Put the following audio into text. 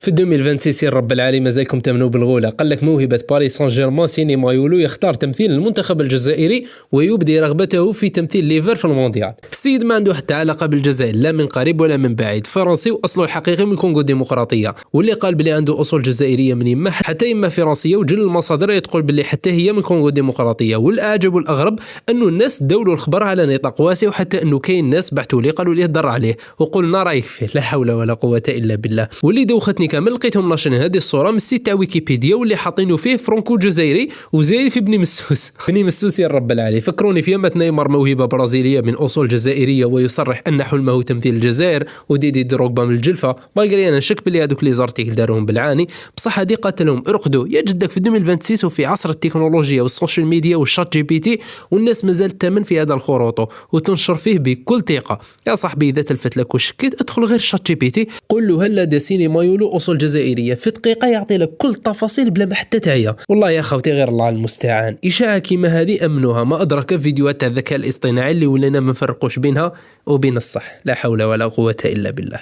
في 2026 رب العالي مازالكم تمنوا بالغولة. قال لك موهبة باريس سان جيرمان سيني مايولو يختار تمثيل المنتخب الجزائري ويبدي رغبته في تمثيل ليفر في المونديال. السيد ما عنده حتى علاقة بالجزائر لا من قريب ولا من بعيد، فرنسي واصله الحقيقي من الكونغو الديمقراطية، واللي قال بلي عنده اصول جزائرية من يمه حتى يمه فرنسية، وجل المصادر تقول بلي حتى هي من الكونغو الديمقراطية. والاعجب والاغرب انه الناس داولوا الخبر على نطاق واسع، وحتى انه كاين ناس بعثوا لي قالوا لي هضر عليه وقلنا رايك فيه. لا حول ولا قوة الا بالله. واللي دوختني كامل لقيتهم ناشرين هذه الصوره من السيت تاع ويكيبيديا، واللي حاطينه فيه فرانكو جزائري وزايد في بني مسوس. بني مسوس يا رب العالي. فكروني في يامة نيمار موهبه برازيليه من اصول جزائريه ويصرح ان حلمه تمثيل الجزائر، وديدي دروغبا من الجلفه. مالغري انا نشك بلي هذوك لي زارتيكل داروهم بالعاني، بصح هذه قاتلهم ارقدوا يا جدك في 2026 وفي عصر التكنولوجيا والسوشيال ميديا والشات جي بي تي، والناس مازالت تامن في هذا الخروط وتنشر فيه بكل ثقه. يا صاحبي اذا تلفت لك وشكيت ادخل غير الشات جي بي تي، قل له هلا داسيني مايولو اصول جزائريه، في دقيقه يعطي لك كل التفاصيل بلا ما حتى تعيا. والله يا خوتي غير الله المستعان. اشاعه كيما هذه امنوها، ما ادرك فيديوهات تاع الذكاء الاصطناعي اللي ولينا ما نفرقوش بينها وبين الصح. لا حول ولا قوه الا بالله.